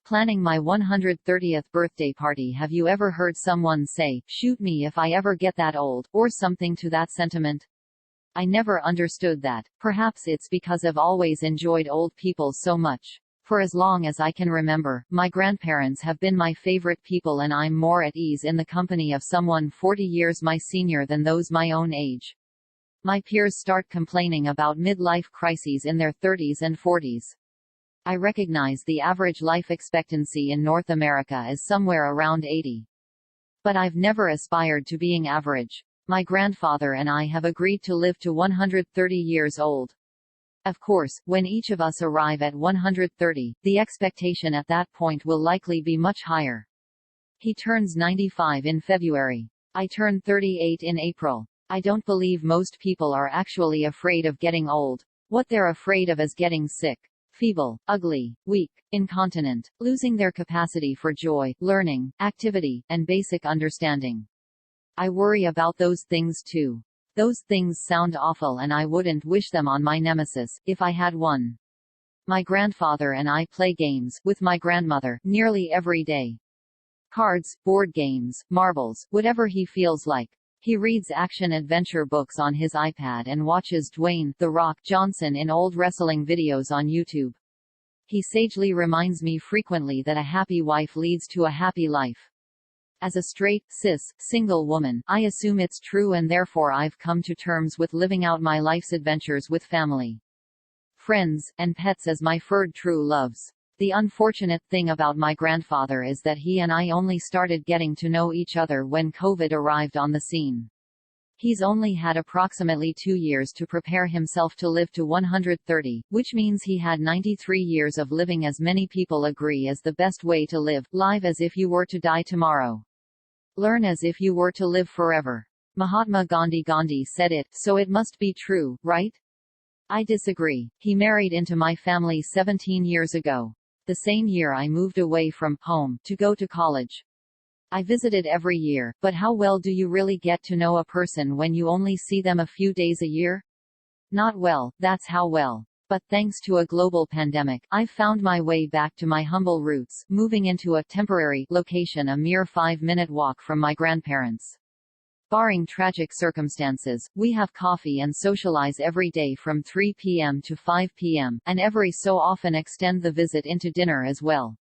Planning my 130th birthday party. Have you ever heard someone say, "Shoot me if I ever get that old," or something to that sentiment? I never understood that. Perhaps it's because I've always enjoyed old people so much. For as long as I can remember, my grandparents have been my favorite people, and I'm more at ease in the company of someone 40 years my senior than those my own age. My peers start complaining about midlife crises in their 30s and 40s. I recognize the average life expectancy in North America is somewhere around 80. But I've never aspired to being average. My grandfather and I have agreed to live to 130 years old. Of course, when each of us arrive at 130, the expectation at that point will likely be much higher. He turns 95 in February. I turn 38 in April. I don't believe most people are actually afraid of getting old. What they're afraid of is getting sick, feeble, ugly, weak, incontinent, losing their capacity for joy, learning, activity, and basic understanding. I worry about those things too. Those things sound awful, and I wouldn't wish them on my nemesis, if I had one. My grandfather and I play games with my grandmother nearly every day. Cards, board games, marbles, whatever he feels like. He reads action-adventure books on his iPad and watches Dwayne "The Rock" Johnson in old wrestling videos on YouTube. He sagely reminds me frequently that a happy wife leads to a happy life. As a straight, cis, single woman, I assume it's true, and therefore I've come to terms with living out my life's adventures with family, friends, and pets as my furred true loves. The unfortunate thing about my grandfather is that he and I only started getting to know each other when COVID arrived on the scene. He's only had approximately 2 years to prepare himself to live to 130, which means he had 93 years of living, as many people agree is the best way to live. Live as if you were to die tomorrow. Learn as if you were to live forever. Mahatma Gandhi said it, so it must be true, right? I disagree. He married into my family 17 years ago. The same year I moved away from home to go to college. I visited every year, but how well do you really get to know a person when you only see them a few days a year? Not well, that's how well. But thanks to a global pandemic, I've found my way back to my humble roots, moving into a temporary location a mere 5-minute walk from my grandparents. Barring tragic circumstances, we have coffee and socialize every day from 3 p.m. to 5 p.m., and every so often extend the visit into dinner as well.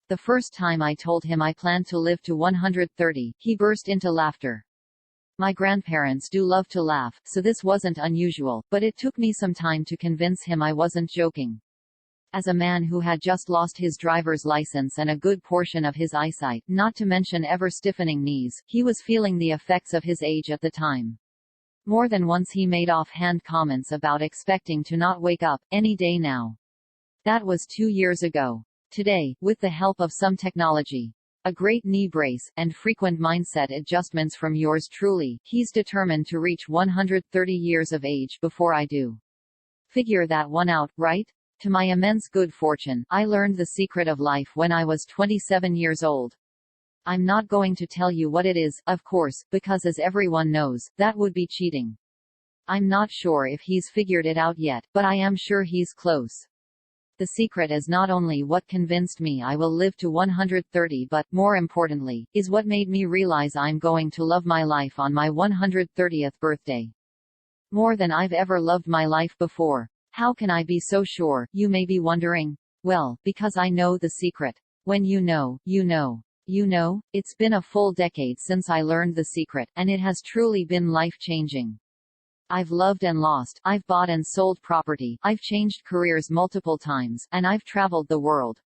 The first time I told him I planned to live to 130, he burst into laughter. My grandparents do love to laugh, so this wasn't unusual, but it took me some time to convince him I wasn't joking. As a man who had just lost his driver's license and a good portion of his eyesight, not to mention ever-stiffening knees, he was feeling the effects of his age at the time. More than once he made offhand comments about expecting to not wake up any day now. That was 2 years ago. Today, with the help of some technology, a great knee brace, and frequent mindset adjustments from yours truly, he's determined to reach 130 years of age before I do. Figure that one out, right? To my immense good fortune, I learned the secret of life when I was 27 years old. I'm not going to tell you what it is, of course, because as everyone knows, that would be cheating. I'm not sure if he's figured it out yet, but I am sure he's close. The secret is not only what convinced me I will live to 130 but, more importantly, is what made me realize I'm going to love my life on my 130th birthday. More than I've ever loved my life before. How can I be so sure, you may be wondering? Well, because I know the secret. When you know, you know. You know, it's been a full decade since I learned the secret, and it has truly been life-changing. I've loved and lost, I've bought and sold property, I've changed careers multiple times, and I've traveled the world.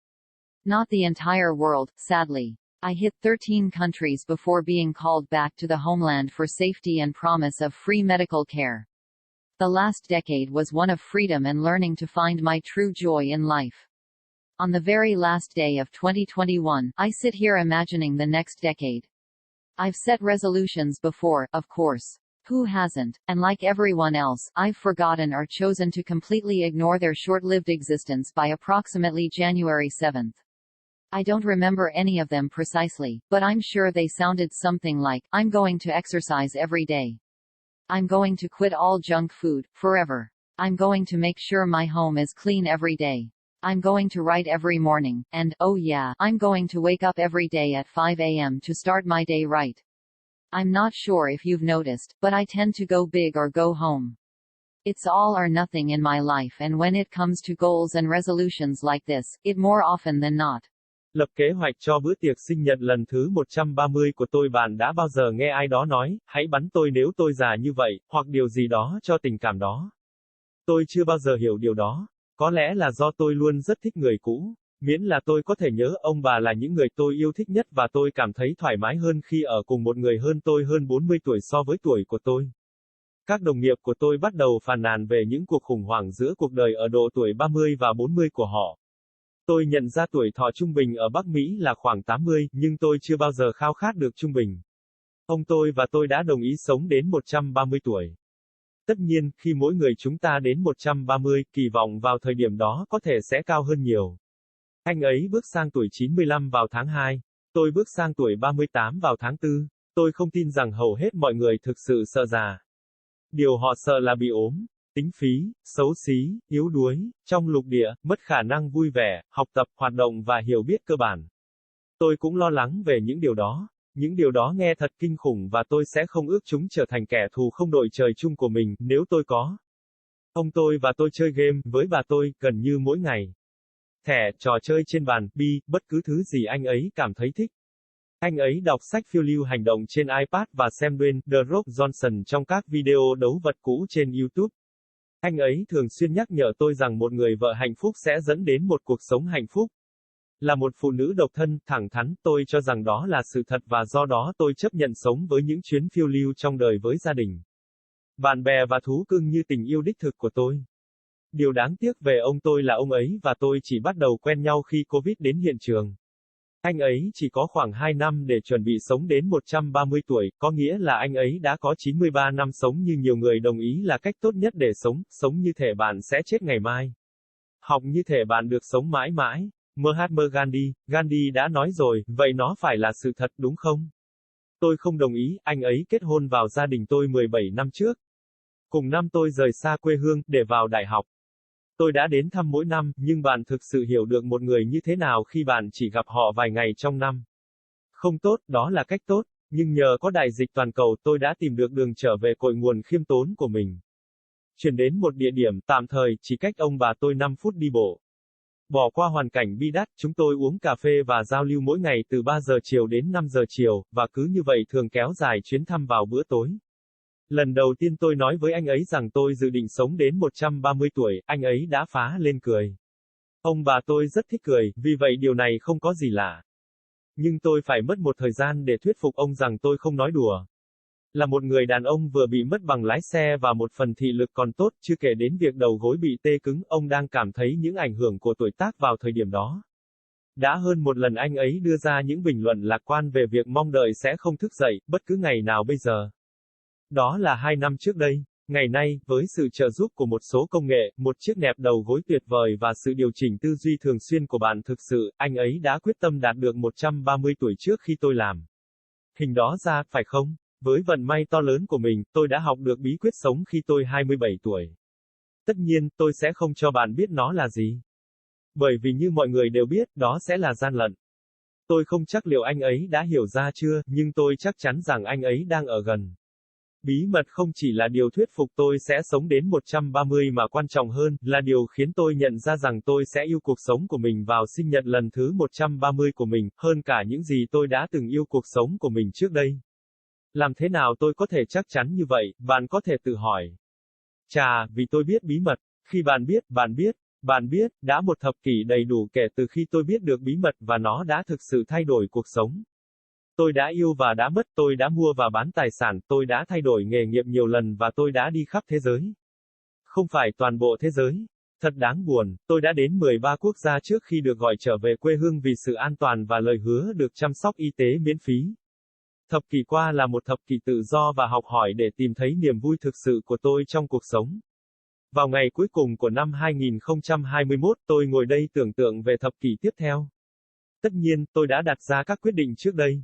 Not the entire world, sadly. I hit 13 countries before being called back to the homeland for safety and promise of free medical care. The last decade was one of freedom and learning to find my true joy in life. On the very last day of 2021, I sit here imagining the next decade. I've set resolutions before, of course. Who hasn't? And like everyone else, I've forgotten or chosen to completely ignore their short-lived existence by approximately January 7th. I don't remember any of them precisely, but I'm sure they sounded something like, I'm going to exercise every day. I'm going to quit all junk food, forever. I'm going to make sure my home is clean every day. I'm going to write every morning, and, oh yeah, I'm going to wake up every day at 5 a.m. to start my day right. I'm not sure if you've noticed, but I tend to go big or go home. It's all or nothing in my life, and when it comes to goals and resolutions like this, it more often than not. Lập kế hoạch cho bữa tiệc sinh nhật lần thứ 130 của tôi. Bạn đã bao giờ nghe ai đó nói, hãy bắn tôi nếu tôi già như vậy, hoặc điều gì đó cho tình cảm đó? Tôi chưa bao giờ hiểu điều đó. Có lẽ là do tôi luôn rất thích người cũ. Miễn là tôi có thể nhớ ông bà là những người tôi yêu thích nhất, và tôi cảm thấy thoải mái hơn khi ở cùng một người hơn tôi hơn 40 tuổi so với tuổi của tôi. Các đồng nghiệp của tôi bắt đầu phàn nàn về những cuộc khủng hoảng giữa cuộc đời ở độ tuổi 30 và 40 của họ. Tôi nhận ra tuổi thọ trung bình ở Bắc Mỹ là khoảng 80, nhưng tôi chưa bao giờ khao khát được trung bình. Ông tôi và tôi đã đồng ý sống đến 130 tuổi. Tất nhiên, khi mỗi người chúng ta đến 130, kỳ vọng vào thời điểm đó có thể sẽ cao hơn nhiều. Anh ấy bước sang tuổi 95 vào tháng 2. Tôi bước sang tuổi 38 vào tháng 4. Tôi không tin rằng hầu hết mọi người thực sự sợ già. Điều họ sợ là bị ốm, tính phí, xấu xí, yếu đuối, trong lục địa, mất khả năng vui vẻ, học tập, hoạt động và hiểu biết cơ bản. Tôi cũng lo lắng về những điều đó. Những điều đó nghe thật kinh khủng, và tôi sẽ không ước chúng trở thành kẻ thù không đội trời chung của mình, nếu tôi có. Ông tôi và tôi chơi game với bà tôi gần như mỗi ngày. Thẻ, trò chơi trên bàn, bi, bất cứ thứ gì anh ấy cảm thấy thích. Anh ấy đọc sách phiêu lưu hành động trên iPad và xem Dwayne The Rock Johnson trong các video đấu vật cũ trên YouTube. Anh ấy thường xuyên nhắc nhở tôi rằng một người vợ hạnh phúc sẽ dẫn đến một cuộc sống hạnh phúc. Là một phụ nữ độc thân, thẳng thắn, tôi cho rằng đó là sự thật, và do đó tôi chấp nhận sống với những chuyến phiêu lưu trong đời với gia đình, bạn bè và thú cưng như tình yêu đích thực của tôi. Điều đáng tiếc về ông tôi là ông ấy và tôi chỉ bắt đầu quen nhau khi Covid đến hiện trường. Anh ấy chỉ có khoảng 2 năm để chuẩn bị sống đến 130 tuổi, có nghĩa là anh ấy đã có 93 năm sống, như nhiều người đồng ý là cách tốt nhất để sống như thể bạn sẽ chết ngày mai. Học như thể bạn được sống mãi mãi. Mahatma Gandhi đã nói rồi, vậy nó phải là sự thật đúng không? Tôi không đồng ý. Anh ấy kết hôn vào gia đình tôi 17 năm trước. Cùng năm tôi rời xa quê hương, để vào đại học. Tôi đã đến thăm mỗi năm, nhưng bạn thực sự hiểu được một người như thế nào khi bạn chỉ gặp họ vài ngày trong năm? Không tốt, đó là cách tốt, nhưng nhờ có đại dịch toàn cầu, tôi đã tìm được đường trở về cội nguồn khiêm tốn của mình. Chuyển đến một địa điểm tạm thời, chỉ cách ông bà tôi 5 phút đi bộ. Bỏ qua hoàn cảnh bi đát, chúng tôi uống cà phê và giao lưu mỗi ngày từ 3 giờ chiều đến 5 giờ chiều, và cứ như vậy thường kéo dài chuyến thăm vào bữa tối. Lần đầu tiên tôi nói với anh ấy rằng tôi dự định sống đến 130 tuổi, anh ấy đã phá lên cười. Ông bà tôi rất thích cười, vì vậy điều này không có gì lạ. Nhưng tôi phải mất một thời gian để thuyết phục ông rằng tôi không nói đùa. Là một người đàn ông vừa bị mất bằng lái xe và một phần thị lực còn tốt, chưa kể đến việc đầu gối bị tê cứng, ông đang cảm thấy những ảnh hưởng của tuổi tác vào thời điểm đó. Đã hơn một lần anh ấy đưa ra những bình luận lạc quan về việc mong đợi sẽ không thức dậy, bất cứ ngày nào bây giờ. Đó là 2 năm trước đây. Ngày nay, với sự trợ giúp của một số công nghệ, một chiếc nẹp đầu gối tuyệt vời và sự điều chỉnh tư duy thường xuyên của bạn, thực sự, anh ấy đã quyết tâm đạt được 130 tuổi trước khi tôi làm hình đó ra, phải không? Với vận may to lớn của mình, tôi đã học được bí quyết sống khi tôi 27 tuổi. Tất nhiên, tôi sẽ không cho bạn biết nó là gì. Bởi vì như mọi người đều biết, đó sẽ là gian lận. Tôi không chắc liệu anh ấy đã hiểu ra chưa, nhưng tôi chắc chắn rằng anh ấy đang ở gần. Bí mật không chỉ là điều thuyết phục tôi sẽ sống đến 130, mà quan trọng hơn, là điều khiến tôi nhận ra rằng tôi sẽ yêu cuộc sống của mình vào sinh nhật lần thứ 130 của mình, hơn cả những gì tôi đã từng yêu cuộc sống của mình trước đây. Làm thế nào tôi có thể chắc chắn như vậy, bạn có thể tự hỏi. Chà, vì tôi biết bí mật. Khi bạn biết, đã một thập kỷ đầy đủ kể từ khi tôi biết được bí mật, và nó đã thực sự thay đổi cuộc sống. Tôi đã yêu và đã mất, tôi đã mua và bán tài sản, tôi đã thay đổi nghề nghiệp nhiều lần, và tôi đã đi khắp thế giới. Không phải toàn bộ thế giới. Thật đáng buồn, tôi đã đến 13 quốc gia trước khi được gọi trở về quê hương vì sự an toàn và lời hứa được chăm sóc y tế miễn phí. Thập kỷ qua là một thập kỷ tự do và học hỏi để tìm thấy niềm vui thực sự của tôi trong cuộc sống. Vào ngày cuối cùng của năm 2021, tôi ngồi đây tưởng tượng về thập kỷ tiếp theo. Tất nhiên, tôi đã đặt ra các quyết định trước đây.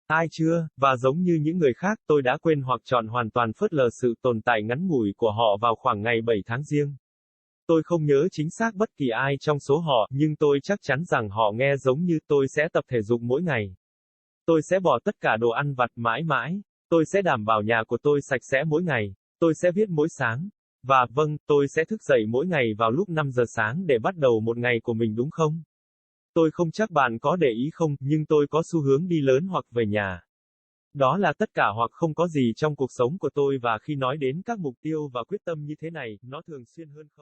Ai chưa, và giống như những người khác, tôi đã quên hoặc chọn hoàn toàn phớt lờ sự tồn tại ngắn ngủi của họ vào khoảng ngày 7 tháng Giêng. Tôi không nhớ chính xác bất kỳ ai trong số họ, nhưng tôi chắc chắn rằng họ nghe giống như tôi sẽ tập thể dục mỗi ngày. Tôi sẽ bỏ tất cả đồ ăn vặt mãi mãi. Tôi sẽ đảm bảo nhà của tôi sạch sẽ mỗi ngày. Tôi sẽ viết mỗi sáng. Và vâng, tôi sẽ thức dậy mỗi ngày vào lúc 5 giờ sáng để bắt đầu một ngày của mình đúng không? Tôi không chắc bạn có để ý không, nhưng tôi có xu hướng đi lớn hoặc về nhà. Đó là tất cả hoặc không có gì trong cuộc sống của tôi và khi nói đến các mục tiêu và quyết tâm như thế này, nó thường xuyên hơn không?